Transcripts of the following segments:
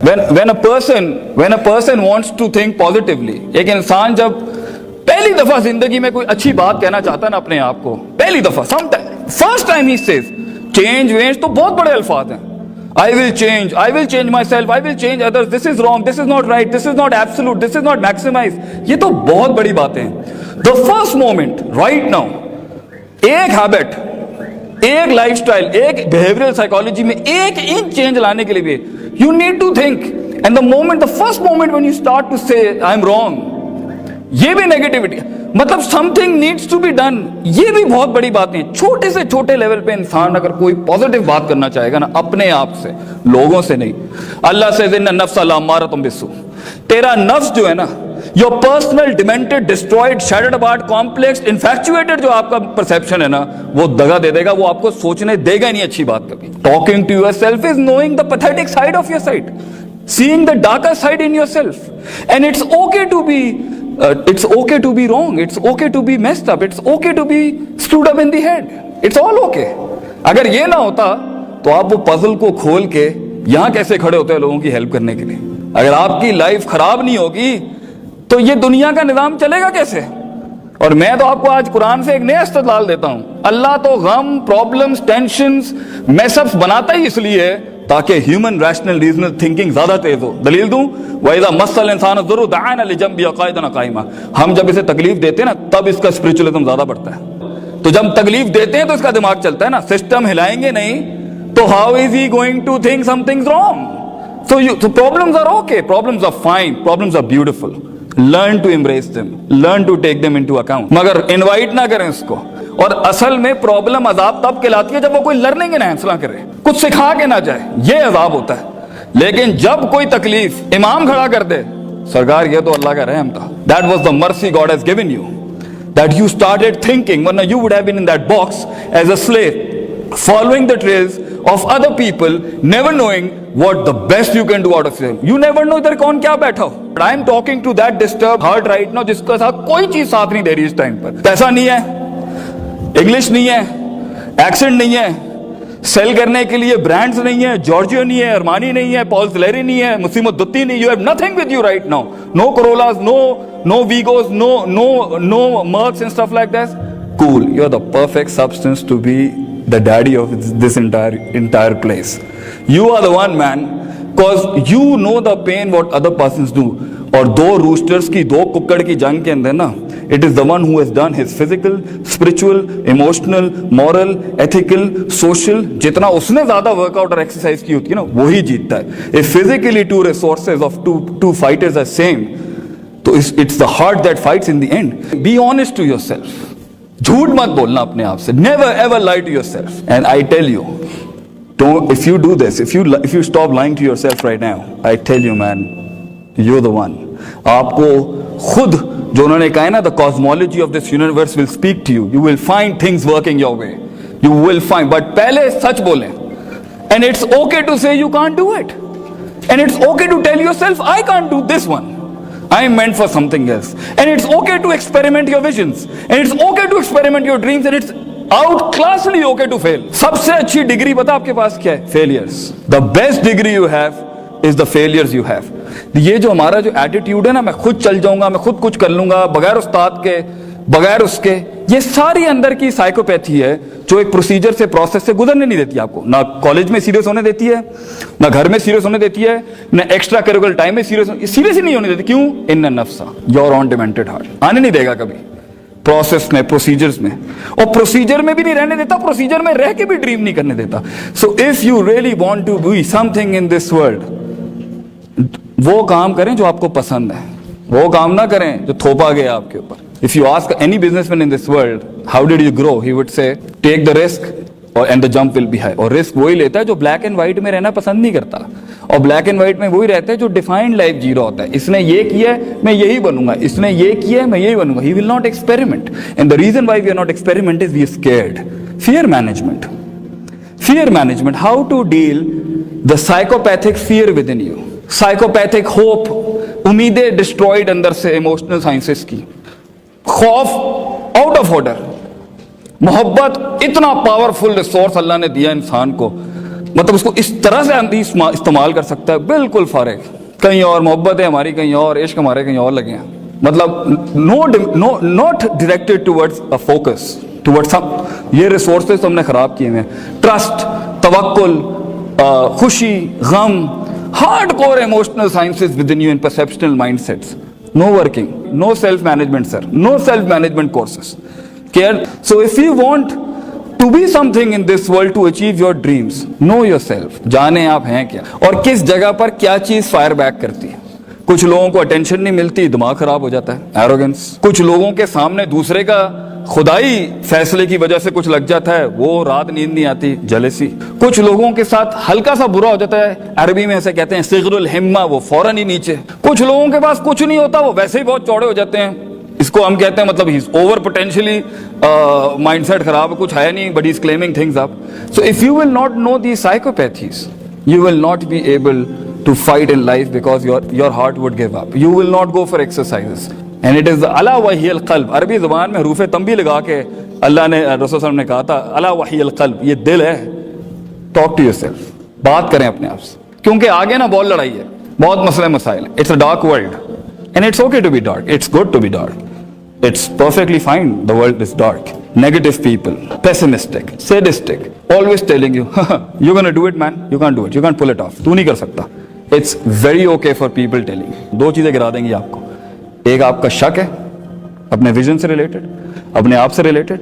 when a person wants to think positively, एक इंसान जब पहली दफा जिंदगी में कोई अच्छी बात कहना चाहता है ना अपने आप को, पहली दफा फर्स्ट टाइम ही सेज चेंज वेंज, तो बहुत बड़े अल्फाज हैं। I will change myself, I will change others, this is wrong, this is not right, this is not absolute, this is not maximized, ये तो बहुत बड़ी बातें हैं। The first moment right now, एक हैबिट, एक लाइफस्टाइल, एक बिहेवियरल साइकोलॉजी में एक इंच चेंज लाने के लिए भी you need to think, and the first moment when you start to say I am wrong, ये भी नेगेटिविटी, मतलब something needs to be done, ये भी बहुत बड़ी बात नहीं। छोटे से छोटे लेवल पे इंसान अगर कोई पॉजिटिव बात करना चाहेगा ना, अपने आप से, लोगों से नहीं। अल्लाह से इन्ना नफ्स लअम्मारतुम बिस्सू, तेरा नफ्स जो है ना, your personal demented, destroyed, shattered about, complex, infatuated जो आपका परसेप्शन है ना, वो दगा दे देगा, वो आपको सोचने देगा ही नहीं अच्छी बात कभी। Talking to yourself is knowing the pathetic side of your side, seeing the darker side in yourself, and it's okay to be wrong, it's okay to be messed up, it's okay to be screwed up in the head, it's all okay। अगर ये ना होता तो आप वो puzzle को खोल के यहां कैसे खड़े होते हैं लोगों की हेल्प करने के लिए? अगर आपकी लाइफ खराब नहीं होगी तो ये दुनिया का निजाम चलेगा कैसे? और मैं तो आपको आज कुरान से एक नया इस्तेदलाल देता हूं। अल्लाह तो गम, प्रॉब्लम्स, टेंशंस, मैसअप्स बनाता ही इसलिए है ताकि ह्यूमन रैशनल रीजनल थिंकिंग ज्यादा तेज हो। दलील दूं, वइज़ा मस्सल इंसान ज़ुर्रु दअना लिजंबी क़ाइदन क़ाइमा, हम जब इसे तकलीफ देते हैं ना तब इसका स्पिरिचुअलिज्म ज्यादा बढ़ता है। तो जब तकलीफ देते हैं तो इसका दिमाग चलता है ना, सिस्टम हिलाएंगे नहीं तो how is he going to think something wrong? So problems are okay, problems are fine, problems are beautiful, learn to embrace them, learn to take them into account, मगर इनवाइट ना करें इसको। और असल में प्रॉब्लम अजाब तब कहलाती है जब वो कोई लर्निंग एनहांस ना करे, कुछ सिखा के ना जाए, ये अजाब होता है। लेकिन जब कोई तकलीफ इमाम खड़ा कर दे, सरकार ये तो अल्लाह का रहम था, that was the mercy God has given you, that you started thinking, वरना you would have been in that box as a slave, following the trails of other people, never knowing what the best you can do out of yourself. You never know इधर कौन क्या बैठा हो। But I am talking to that disturbed heart right now जिसका साथ कोई चीज साथ नहीं दे रही इस टाइम पर। पैसा नहीं है, इंग्लिश नहीं है, एक्सेंट नहीं है, सेल करने के लिए ब्रांड्स नहीं है, जॉर्जियो नहीं है, अरमानी नहीं है, पॉल सिलेरी नहीं है, मुसीमत दुत्ती नहीं, you have nothing with you right now, no Corollas, no Vigos, no Mercs and stuff like that. Cool, you are the perfect substance to be the daddy of this entire place. You are the one, man, because you know the pain what other persons do. और दो roosters की, दो कुक्कड़ की जंग के अंदर ना, it is the one who has done his physical, spiritual, emotional, moral, ethical, social, जितना उसने ज्यादा वर्कआउट और एक्सरसाइज की होती है ना, वही जीतता है। If physically two resources of two fighters are same, तो it's the heart that fights in the end. Be honest to yourself. झूठ मत बोलना अपने आप से, never ever lie to yourself. And I tell you, don't, if you do this, if you stop lying to yourself right now, I tell you, man, you're the one. आपको खुद जो उन्होंने कहा है ना, the cosmology of this universe will speak to you. You will find things working your way. You will find, but पहले सच बोलें. And it's okay to say you can't do it. And it's okay to tell yourself, I can't do this one. I am meant for something else. And it's okay to experiment your visions. And it's okay to experiment your dreams. And it's outclassly okay to fail. सबसे अच्छी degree पता आपके पास क्या है? Failures. The best degree you have is the failures you have. ये जो हमारा जो एटीट्यूड है ना, मैं खुद चल जाऊंगा, मैं खुद कुछ कर लूंगा, बगैर उस्ताद के, बगैर उसके, ये सारी अंदर की साइकोपैथी है जो एक प्रोसीजर से, प्रोसेस से गुजरने नहीं देती आपको। ना कॉलेज में सीरियस होने देती है, ना घर में सीरियस होने देती है, ना एक्स्ट्रा करिकुलर टाइम में सीरियस ही नहीं होने देती। क्यों? इन्ना नफ्सा, योर ऑन डिमेंटेड हार्ट, आने नहीं देगा कभी प्रोसेस में, प्रोसीजर्स में। और प्रोसीजर में भी नहीं रहने देता, प्रोसीजर में रह के भी ड्रीम नहीं करने देता। So if you really want to be something in this world, वो काम करें जो आपको पसंद है, वो काम ना करें जो थोपा गया आपके ऊपर। If you ask any businessman in this world, how did you grow? He would say, take the risk and the jump will be high. और रिस्क वही लेता है जो ब्लैक एंड व्हाइट में रहना पसंद नहीं करता, और ब्लैक एंड व्हाइट में वही रहता है जो डिफाइंड लाइफ जी रहा होता है। इसने ये किया है, मैं यही बनूंगा, इसने ये किया है, मैं यही बनूंगा। He will not experiment. And the reason why we are not experiment is we are scared. Fear management. Fear management. How to deal the psychopathic fear within you. Psychopathic hope, उम्मीदें डिस्ट्रॉयड अंदर से, emotional sciences की, खौफ out of order, मोहब्बत इतना powerful resource अल्लाह ने दिया इंसान को मतलब उसको इस तरह से आंधी इस्तेमाल कर सकता है, बिल्कुल फारिग। कहीं और मोहब्बत है हमारी, कहीं और इश्क हमारे कहीं और लगे हैं। मतलब not directed towards a focus towards some. ये रिसोर्सेज हमने खराब किए हैं। ट्रस्ट, तवक्कुल, खुशी, गम, hard core emotional sciences within you and perceptional mindsets. No working, no self management sir, no self management courses care. So if you want to be something in this world, to achieve your dreams, know yourself. जाने आप हैं क्या और किस जगह पर क्या चीज फायर बैक करती है। कुछ लोगों को अटेंशन नहीं मिलती, दिमाग खराब हो जाता है, एरोगेंस। कुछ लोगों के सामने दूसरे का खुदाई फैसले की वजह से कुछ लग जाता है, वो रात नींद नहीं आती, जेलसी। कुछ लोगों के साथ हल्का सा बुरा हो जाता है, अरबी में ऐसे कहते हैं सिगरुल हिम्मा, वो फौरन ही नीचे। कुछ लोगों के पास कुछ नहीं होता, वो वैसे ही बहुत चौड़े हो जाते हैं। इसको हम कहते हैं मतलब ही ओवर पोटेंशियली माइंडसेट खराब, कुछ है नहीं, but he is claiming things up. So if you will not know the psychopathies, you will not be able to fight in life because your heart would give up. You will not go for exercises. And it is अला wheel क़ल्ब। अरबी ज़ुबान में हरूफ़े तंबी लगा के अल्लाह ने, रसूल सल्लल्लाहु अलैहि वसल्लम ने कहा था अला वहील क़ल्ब, ये दिल है। टॉक टू योरसेल्फ, बात करें अपने आप से, क्योंकि आगे ना बहुत लड़ाई है, बहुत मसले मसाइल है। It's a dark world and it's okay to be dark, it's good to be dark, it's perfectly fine. The world is dark. Negative people, pessimistic, sadistic, always telling you you're gonna do it man, you can't do it, you can't pull it off, तू नहीं कर सकता। It's very okay for people telling you। दो चीजें गिरा देंगी आपको, एक आपका शक है अपने विजन से रिलेटेड, अपने आप से रिलेटेड,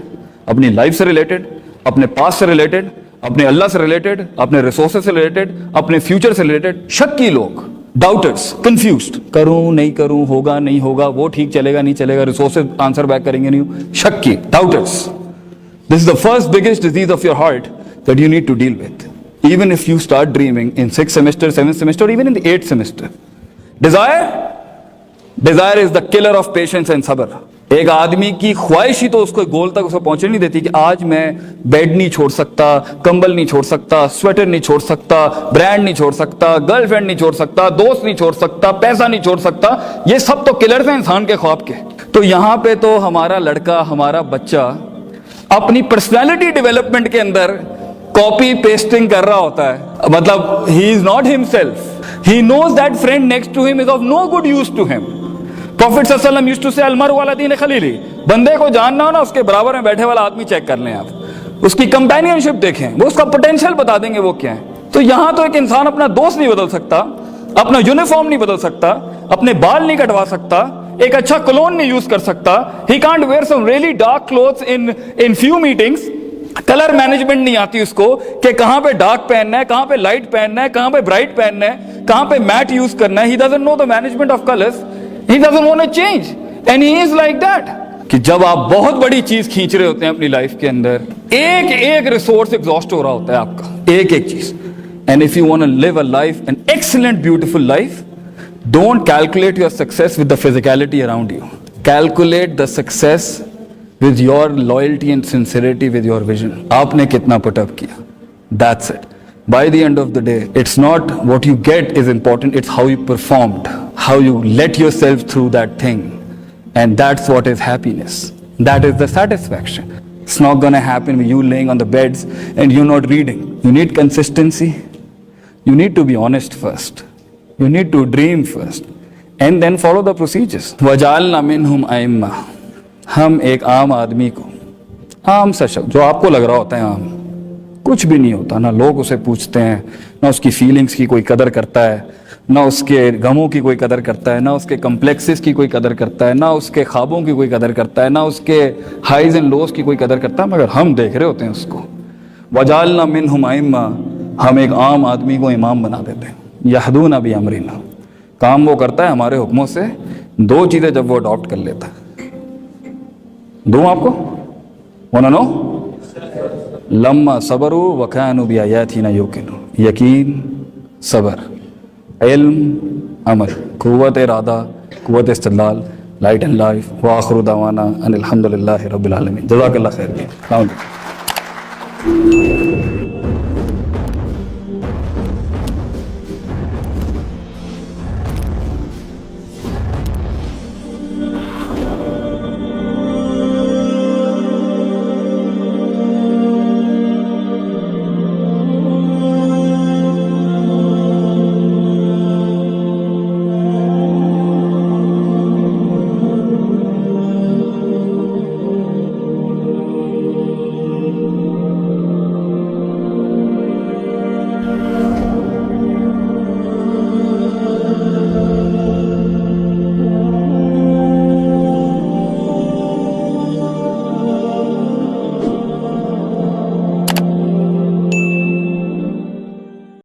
अपनी लाइफ से रिलेटेड, अपने पास्ट से रिलेटेड, अपने अल्लाह से रिलेटेड, अपने रिसोर्सेज से रिलेटेड, अपने फ्यूचर से रिलेटेड। शक्की लोग, डाउटर्स, कंफ्यूज्ड, करूं नहीं करूं, होगा नहीं होगा, वो ठीक चलेगा नहीं चलेगा, रिसोर्सेज आंसर बैक करेंगे नहीं, शक्की, doubters. This is the first biggest disease of your heart that you need to deal with. Even if you start dreaming in 6th semester, 7th semester, even in the 8th semester. Desire is the killer of patience and sabr. एक आदमी की ख्वाहिश ही तो उसको गोल तक उसे पहुंचने नहीं देती कि आज मैं बेड नहीं छोड़ सकता, कंबल नहीं छोड़ सकता, स्वेटर नहीं छोड़ सकता, ब्रांड नहीं छोड़ सकता, गर्लफ्रेंड नहीं छोड़ सकता, दोस्त नहीं छोड़ सकता, पैसा नहीं छोड़ सकता। ये सब तो किलर्स हैं इंसान के ख्वाब के। तो यहाँ पे तो हमारा लड़का, हमारा बच्चा अपनी पर्सनैलिटी डेवलपमेंट के अंदर कॉपी पेस्टिंग कर रहा होता है। मतलब he is not himself, he knows that friend next to him is of no good use to him. Prophet सल्लल्लाहु अलैहि वसल्लम यूज्ड टू से अलमरउ अला दीन खलीली। बंदे को जानना हो ना, उसके बराबर में बैठे वाला आदमी चेक कर लें आप, उसकी कंपेनियनशिप देखें, वो उसका पोटेंशियल बता देंगे वो क्या है। तो यहां तो एक इंसान अपना दोस्त नहीं बदल सकता, अपना यूनिफॉर्म नहीं बदल सकता, अपने बाल नहीं कटवा सकता, एक अच्छा कलोन नहीं यूज कर सकता, he can't wear some really dark clothes in few meetings. Colour management नहीं आती उसको कि कहां पे डार्क पहनना है, कहां पे लाइट पहनना है, कहां पे ब्राइट पहनना है, कहां पे मैट यूज करना है। He doesn't know the management of colours, he doesn't want to change and he is like that। कि जब आप बहुत बड़ी चीज खींच रहे होते हैं अपनी लाइफ के अंदर, एक एक रिसोर्स एग्जॉस्ट हो रहा होता है आपका, एक एक चीज। And if you want to live a life, an excellent beautiful life, don't calculate your success with the physicality around you, calculate the success with your loyalty and sincerity with your vision. आपने कितना put up किया, that's it. By the end of the day, it's not what you get is important, it's how you performed, how you let yourself through that thing. And that's what is happiness. That is the satisfaction. It's not going to happen with you laying on the beds and you're not reading. You need consistency. You need to be honest first. You need to dream first. And then follow the procedures. وَجَعَلْنَا مِنْهُمْ أَئِمَّةً। हम एक आम आदमी को, आम सा शब्द जो आपको लग रहा होता है आम, कुछ भी नहीं होता, ना लोग उसे पूछते हैं, ना उसकी फीलिंग्स की कोई कदर करता है, ना उसके गमों की कोई कदर करता है, ना उसके कम्प्लेक्सेस की कोई कदर करता है, ना उसके ख्वाबों की कोई कदर करता है, ना उसके हाइज एंड लोज की कोई कदर करता है, मगर हम देख रहे होते हैं उसको। वजालना मिनहुम अइम्मा, हम एक आम आदमी को इमाम बना देते हैं। यहदूना बि अमरिना, काम वो करता है हमारे हुक्मों से। दो चीज़ें जब वो अडॉप्ट कर लेता है, दो आपको वन नो, लम्मा सबरू वकानु बिआयातिना युकिनु, यकीन, सबर, इल्म, अमल, कुव्वत इरादा, कुव्वत इस्तिदलाल, लाइट एंड लाइफ। व आखिरु दावाना अनिल हम्दुलिल्लाहि रब्बिल आलमीन। जज़ाकल्लाह खैर।